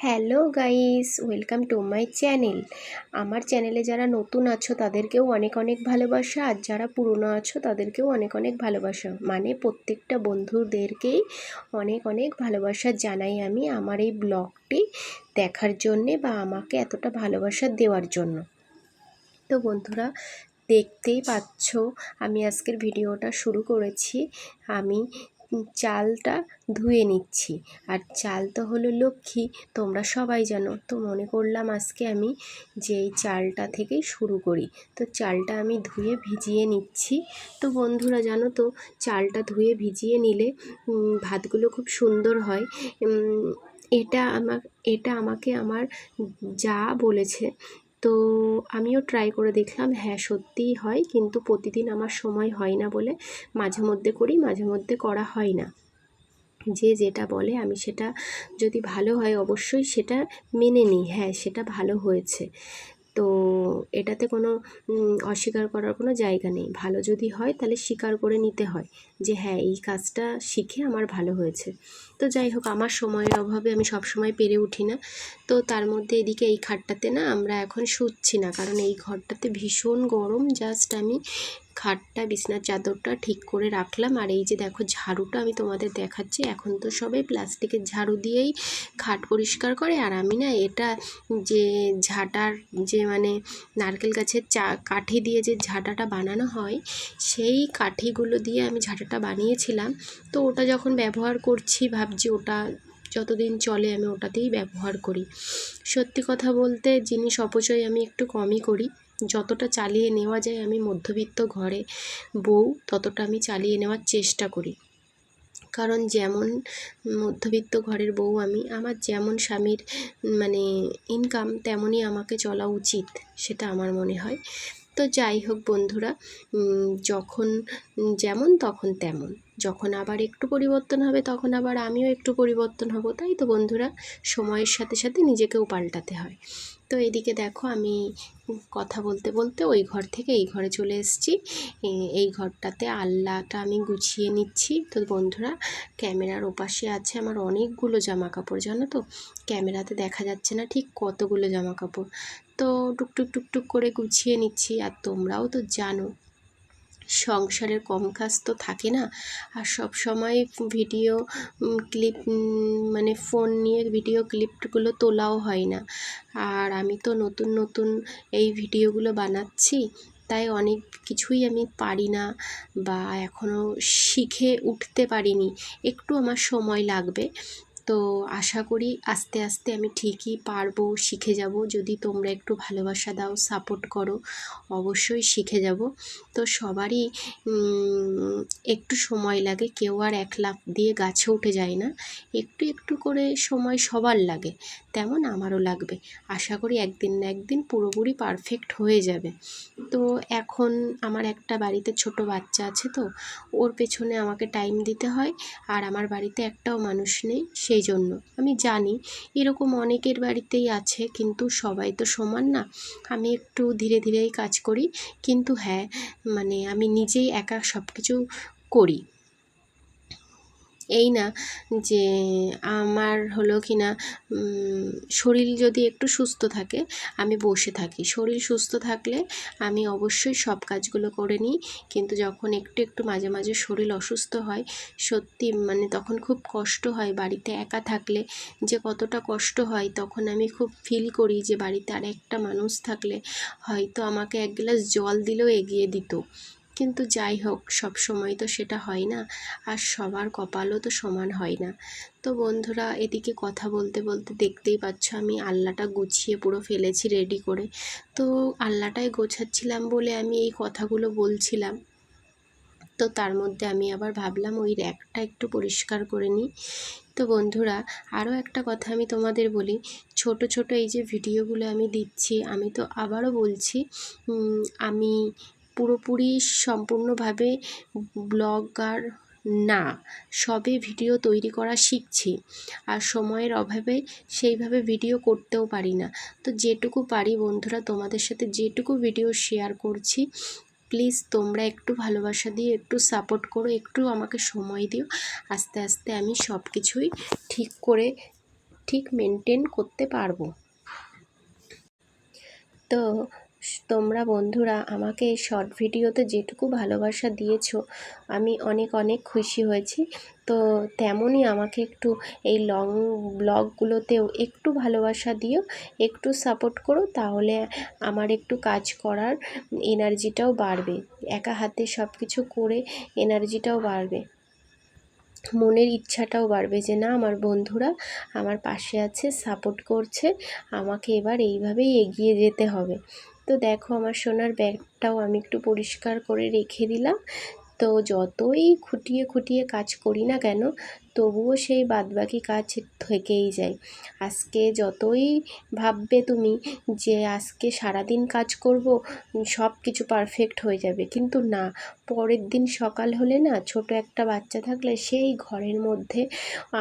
Hello guys, welcome to my channel. আমার চ্যানেলে যারা নতুন আছো তাদেরকেও অনেক অনেক ভালোবাসা, আর যারা পুরনো আছো তাদেরকেও অনেক অনেক ভালোবাসা। মানে প্রত্যেকটা বন্ধুদেরকেই অনেক অনেক ভালোবাসা জানাই আমি আমার এই ব্লগটি দেখার জন্যে বা আমাকে এতটা ভালোবাসা দেওয়ার জন্য। তো বন্ধুরা, দেখতেই পাচ্ছ আমি আজকের ভিডিওটা শুরু করেছি। আমি চালটা ধুয়ে নিচ্ছি, আর চাল তো হলো লক্ষ্মী, তোমরা সবাই জানো। তো মনে করলাম আজকে আমি যে এই চালটা থেকেই শুরু করি। তো চালটা আমি ধুয়ে ভিজিয়ে নিচ্ছি। তো বন্ধুরা জানো তো, চালটা ধুয়ে ভিজিয়ে নিলে ভাতগুলো খুব সুন্দর হয়। এটা আমাকে আমার যা বলেছে। তো আমিও ট্রাই করে দেখলাম, হ্যাঁ সত্যিই হয়, কিন্তু প্রতিদিন আমার সময় হয় না বলে মাঝে মধ্যে করি, মাঝে মধ্যে করা হয় না। যে যেটা বলে আমি সেটা যদি ভালো হয় অবশ্যই সেটা মেনে নিই, হ্যাঁ সেটা ভালো হয়েছে। তো এটাতে কোনো অস্বীকার করার কোনো জায়গা নেই। ভালো যদি হয় তাহলে স্বীকার করে নিতে হয় যে হ্যাঁ এই কাজটা শিখে আমার ভালো হয়েছে। তো যাই হোক, আমার সময়ের অভাবে আমি সব সময় পেরে উঠি না। তো তার মধ্যে এদিকে এই খাটটাতে না আমরা এখন শুচ্ছি না, কারণ এই ঘরটাতে ভীষণ গরম। জাস্ট আমি খাটটা, বিছনার চাদরটা ঠিক করে রাখলাম। আর এই যে দেখো ঝাড়ুটা আমি তোমাদের দেখাচ্ছি। এখন তো সবাই প্লাস্টিকের ঝাড়ু দিয়েই খাট পরিষ্কার করে, আর আমি না এটা যে ঝাঁটার যে মানে নারকেল গাছের কাঠি দিয়ে যে ঝাঁটাটা বানানো হয়, সেই কাঠিগুলো দিয়ে আমি ঝাঁটাটা বানিয়েছিলাম। তো ওটা যখন ব্যবহার করছি ভাবছি ওটা যতদিন চলে আমি ওটাতেই ব্যবহার করি। সত্যি কথা বলতে জিনিস অপচয় আমি একটু কমই করি। যতটা চালিয়ে নেওয়া যায়, আমি মধ্যবিত্ত ঘরে বউ, ততটা আমি চালিয়ে নেওয়ার চেষ্টা করি। কারণ যেমন মধ্যবিত্ত ঘরের বউ আমি, আমার যেমন স্বামীর মানে ইনকাম তেমনই আমাকে চলা উচিত, সেটা আমার মনে হয়। তো যাই হোক বন্ধুরা, যখন যেমন তখন তেমন, যখন আবার একটু পরিবর্তন হবে তখন আবার আমিও একটু পরিবর্তন হব। তাই তো বন্ধুরা, সময়ের সাথে সাথে নিজেকেও পাল্টাতে হয়। তো এদিকে দেখো আমি কথা বলতে বলতে ওই ঘর থেকে এই ঘরে চলে এসেছি। এই ঘরটাতে আলনাটা আমি গুছিয়ে নিচ্ছি। তো বন্ধুরা, ক্যামেরার ওপাশে আছে আমার অনেকগুলো জামা কাপড়, জানো তো ক্যামেরাতে দেখা যাচ্ছে না ঠিক কতগুলো জামা কাপড়। তো টুকটুক টুকটুক করে গুছিয়ে নিচ্ছি। আর তোমরাও তো জানো সংসারের কম কাজ তো থাকে না, আর সব সময় ভিডিও ক্লিপ মানে ফোন নিয়ে ভিডিও ক্লিপগুলো তোলাও হয় না। আর আমি তো নতুন নতুন এই ভিডিওগুলো বানাচ্ছি, তাই অনেক কিছুই আমি পারি না বা এখনও শিখে উঠতে পারিনি। একটু আমার সময় লাগবে। তো আশা করি আস্তে আস্তে আমি ঠিকই পারবো, শিখে যাব। যদি তোমরা একটু ভালোবাসা দাও, সাপোর্ট করো, অবশ্যই শিখে যাব। তো সবারই একটু সময় লাগে, কেউ আর এক লাফ দিয়ে গাছে উঠে যায় না। একটু একটু করে সময় সবার লাগে, তেমন আমারও লাগবে। আশা করি একদিন না একদিন পুরোপুরি পারফেক্ট হয়ে যাবে। তো এখন আমার একটা বাড়িতে ছোট বাচ্চা আছে, তো ওর পেছনে আমাকে টাইম দিতে হয়। আর আমার বাড়িতে একটাও মানুষ নেই, সেই জন্য আমি জানি এরকম অনেকের বাড়িতেই আছে, কিন্তু সবাই তো সমান না। আমি একটু ধীরে ধীরেই কাজ করি, কিন্তু হ্যাঁ মানে আমি নিজেই একা সব কিছু করি। এই না যে আমার হলো কি না শরীর যদি একটু সুস্থ থাকে আমি বসে থাকি। শরীর সুস্থ থাকলে আমি অবশ্যই সব কাজগুলো করে নিই, কিন্তু যখন একটু একটু মাঝে মাঝে শরীর অসুস্থ হয়, সত্যি মানে তখন খুব কষ্ট হয়। বাড়িতে একা থাকলে যে কতটা কষ্ট হয়, তখন আমি খুব ফিল করি যে বাড়িতে আর একটা মানুষ থাকলে হয়তো আমাকে এক গ্লাস জল দিলেও এগিয়ে দিত। কিন্তু যাই হোক, সব সময় তো সেটা হয় না, আর সবার কপালও তো সমান হয় না। তো বন্ধুরা, এদিকে কথা বলতে বলতে দেখতেই পাচ্ছ আমি আলনাটা গুছিয়ে পুরো ফেলেছি রেডি করে। তো আলনাটাই গোছাচ্ছিলাম বলে আমি এই কথাগুলো বলছিলাম। তো তার মধ্যে আমি আবার ভাবলাম ওই র্যাকটা একটু পরিষ্কার করে নিই। তো বন্ধুরা, আরও একটা কথা আমি তোমাদের বলি, ছোট ছোট এই যে ভিডিওগুলো আমি দিচ্ছি, আমি তো আবারও বলছি আমি পুরোপুরি সম্পূর্ণভাবে ব্লগার না, সবে ভিডিও তৈরি করা শিখছি। আর সময়ের অভাবে সেইভাবে ভিডিও করতেও পারি না। তো যেটুকু পারি বন্ধুরা, তোমাদের সাথে যেটুকু ভিডিও শেয়ার করছি, প্লিজ তোমরা একটু ভালোবাসা দিয়ে একটু সাপোর্ট করো, একটু আমাকে সময় দিও। আস্তে আস্তে আমি সব কিছুই ঠিক মেনটেন করতে পারবো। তো তোমরা বন্ধুরা আমাকে এই শর্ট ভিডিওতে যেটুকু ভালোবাসা দিয়েছো আমি অনেক অনেক খুশি হয়েছি। তো তেমনই আমাকে একটু এই লং ব্লগগুলোতেও একটু ভালোবাসা দিও, একটু সাপোর্ট করো, তাহলে আমার একটু কাজ করার এনার্জিটাও বাড়বে, একা হাতে সব কিছু করে এনার্জিটাও বাড়বে, মনের ইচ্ছাটাও বাড়বে যে না আমার বন্ধুরা আমার পাশে আছে, সাপোর্ট করছে, আমাকে এবার এইভাবেই এগিয়ে যেতে হবে। তো দেখো আমার সোনার ব্যাগটাও আমি একটু পরিষ্কার করে রেখে দিলাম। তো যতই খুঁটিয়ে খুঁটিয়ে কাজ করি না কেন তবুও সেই বাদবাকি কাজ থেকেই যায়। আজকে যতই ভাববে তুমি যে আজকে সারাদিন কাজ করব, সব কিছু পারফেক্ট হয়ে যাবে, কিন্তু না, পরের দিন সকাল হলে না, ছোট একটা বাচ্চা থাকলে সেই ঘরের মধ্যে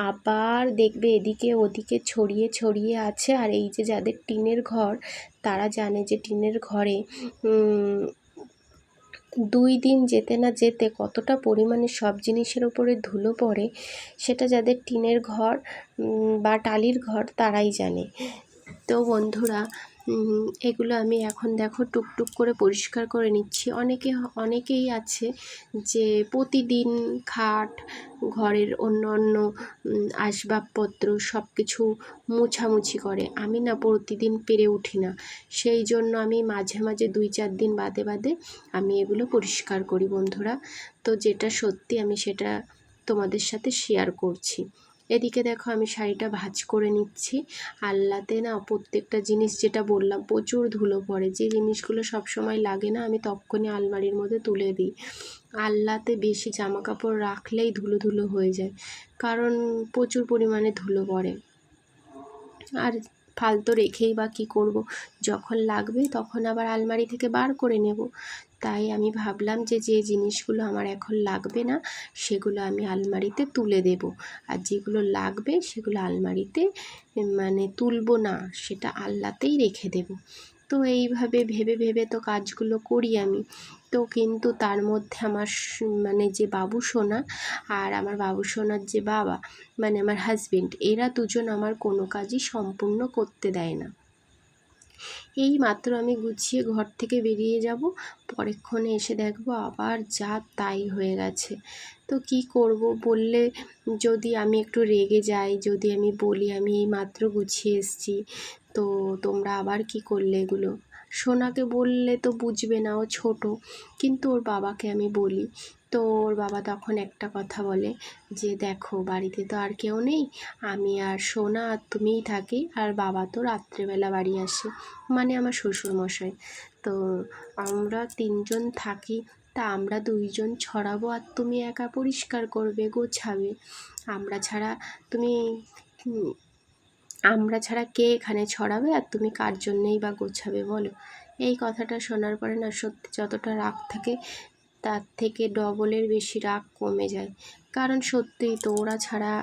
আবার দেখবে এদিকে ওদিকে ছড়িয়ে ছড়িয়ে আছে। আর এই যে যাদের টিনের ঘর তারা জানে যে টিনের ঘরে 2 দিন যেতে না যেতে কতটা পরিমাণে সব জিনিসের ওপরে ধুলো পড়ে, সেটা যাদের টিনের ঘর বা টালির ঘর তারাই জানে। তো বন্ধুরা এগুলো আমি এখন দেখো টুকটুক করে পরিষ্কার করে নিচ্ছি। অনেকেই আছে যে প্রতিদিন খাট, ঘরের অন্য অন্য আসবাবপত্র সব কিছু মোছামুছি করে। আমি না প্রতিদিন পেরে উঠি না, সেই জন্য আমি মাঝে মাঝে 2-4 দিন বাদে বাদে আমি এগুলো পরিষ্কার করি বন্ধুরা। তো যেটা সত্যি আমি সেটা তোমাদের সাথে শেয়ার করছি। এদিকে দেখো আমি শাড়িটা ভাঁজ করে নিচ্ছি। আলনাতে না প্রত্যেকটা জিনিস, যেটা বললাম, প্রচুর ধুলো পড়ে, যে জিনিসগুলো সব সময় লাগে না আমি তক্ষুনি আলমারির মধ্যে তুলে দিই। আলনাতে বেশি জামা কাপড় রাখলেই ধুলো ধুলো হয়ে যায়, কারণ প্রচুর পরিমাণে ধুলো পড়ে। আর ফালতু রেখেই বা কী করব, যখন লাগবে তখন আবার আলমারি থেকে বার করে নেব। তাই আমি ভাবলাম যে যে জিনিসগুলো আমার এখন লাগবে না সেগুলো আমি আলমারিতে তুলে দেব, আর যেগুলো লাগবে সেগুলো আলমারিতে মানে তুলব না, সেটা আলনাতেই রেখে দেব। তো এইভাবে ভেবে ভেবে তো কাজগুলো করি আমি। তো কিন্তু তার মধ্যে আমার মানে যে বাবু সোনা আর আমার বাবু সোনার যে বাবা মানে আমার হাজবেন্ড, এরা দুজন আমার কোনো কাজই সম্পূর্ণ করতে দেয় না। এই মাত্র আমি গুছিয়ে ঘর থেকে বেরিয়ে যাব, পরেক্ষণে এসে দেখবো আবার যা তাই হয়ে গেছে। তো কি করব, বললে যদি আমি একটু রেগে যাই, যদি আমি বলি আমি এই মাত্র গুছিয়ে এসেছি, তো তোমরা আবার কি করলে এগুলো। সোনাকে বললে তো বুঝবে না, ও ছোট, কিন্তু ওর বাবাকে আমি বলি। তো ওর বাবা তখন একটা কথা বলে যে দেখো বাড়িতে তো আর কেউ নেই, আমি আর সোনা আর তুমিই থাকি, আর বাবা তো রাত্রেবেলা বাড়ি আসে, মানে আমার শ্বশুরমশাই। তো আমরা 3 জন থাকি, তা আমরা 2 জন ছড়াবো আর তুমি একা পরিষ্কার করবে, গোছাবে। আমরা ছাড়া তুমি আমরা ছাড়া কে এখানে ছড়াবে, আর তুমি কার জন্যেই বা গোছাবে বলো। এই কথাটা শোনার পরে না সত্যি যতটা রাগ থাকে তার থেকে ডবলের বেশি রাগ কমে যায়। কারণ সত্যিই তো ওরা ছাড়া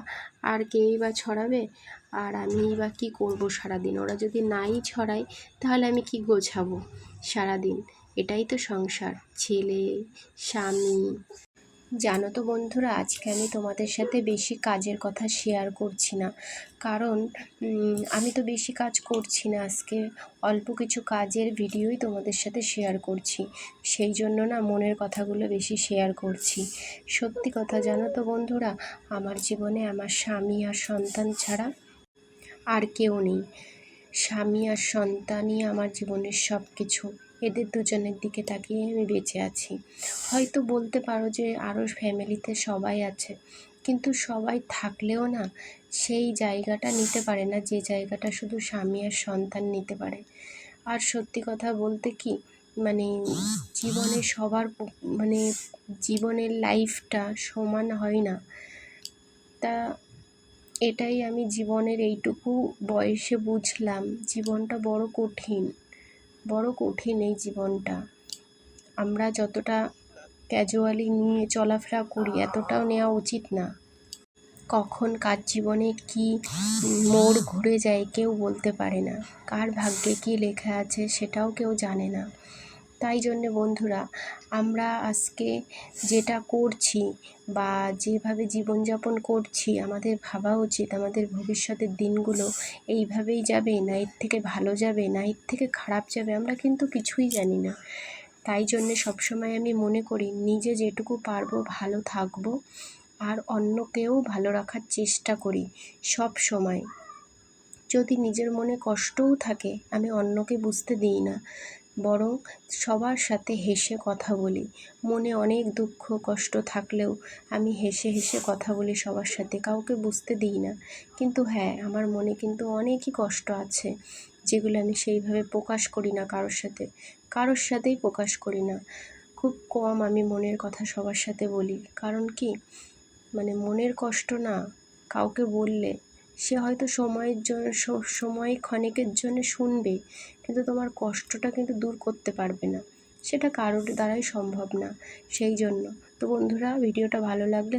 আর কেই বা ছড়াবে, আর আমিই বা কী করবো সারাদিন। ওরা যদি নাই ছড়ায় তাহলে আমি কি গোছাবো সারাদিন। এটাই তো সংসার, ছেলে, স্বামী। জানো তো বন্ধুরা, আজকে আমি তোমাদের সাথে বেশি কাজের কথা শেয়ার করছি না, কারণ আমি তো বেশি কাজ করছি না আজকে, অল্প কিছু কাজের ভিডিওই তোমাদের সাথে শেয়ার করছি, সেই জন্য না মনের কথাগুলো বেশি শেয়ার করছি। সত্যি কথা জানো তো বন্ধুরা, আমার জীবনে আমার স্বামী আর সন্তান ছাড়া আর কেউ নেই। স্বামী আর সন্তানই আমার জীবনের সব কিছু। এদের দুজনের দিকে তাকিয়ে আমি বেঁচে আছি। হয়তো বলতে পারো যে আরও ফ্যামিলিতে সবাই আছে, কিন্তু সবাই থাকলেও না সেই জায়গাটা নিতে পারে না যে জায়গাটা শুধু স্বামী আর সন্তান নিতে পারে। আর সত্যি কথা বলতে কি, মানে জীবনে সবার মানে জীবনের লাইফটা সমান হয় না। তা এটাই আমি জীবনের এইটুকু বয়সে বুঝলাম, জীবনটা বড় কঠিন এই জীবনটা। আমরা যতটা ক্যাজুয়ালি নিয়ে চলাফেরা করি এতটাও নেওয়া উচিত না। কখন কার জীবনে কি মোড় ঘুরে যায় কেউ বলতে পারে না, কার ভাগ্যে কী লেখা আছে সেটাও কেউ জানে না। তাই জন্যে বন্ধুরা, আমরা আজকে যেটা করছি বা যেভাবে জীবনযাপন করছি, আমাদের ভাবা উচিত আমাদের ভবিষ্যতের দিনগুলো এইভাবেই যাবে, না এর থেকে ভালো যাবে, না এর থেকে খারাপ যাবে, আমরা কিন্তু কিছুই জানি না। তাই জন্যে সবসময় আমি মনে করি নিজে যেটুকু পারবো ভালো থাকবো, আর অন্যকেও ভালো রাখার চেষ্টা করি সব সময়। যদি নিজের মনে কষ্টও থাকে, আমি অন্যকে বুঝতে দিই না, বরং সবার সাথে হেসে কথা বলি। মনে অনেক দুঃখ কষ্ট থাকলেও আমি হেসে হেসে কথা বলি সবার সাথে, কাউকে বুঝতে দিই না। কিন্তু হ্যাঁ, আমার মনে কিন্তু অনেকই কষ্ট আছে, যেগুলো আমি সেইভাবে প্রকাশ করি না কারোর সাথেই প্রকাশ করি না। খুব কম আমি মনের কথা সবার সাথে বলি। কারণ কি, মনের কষ্ট না কাউকে বললে সে হয়তো সময় ক্ষণিকের জন্য শুনবে, কিন্তু তোমার কষ্টটা কিন্তু দূর করতে পারবে না, সেটা কারোর দ্বারাই সম্ভব না। সেই জন্য তো বন্ধুরা, ভিডিওটা ভালো লাগলে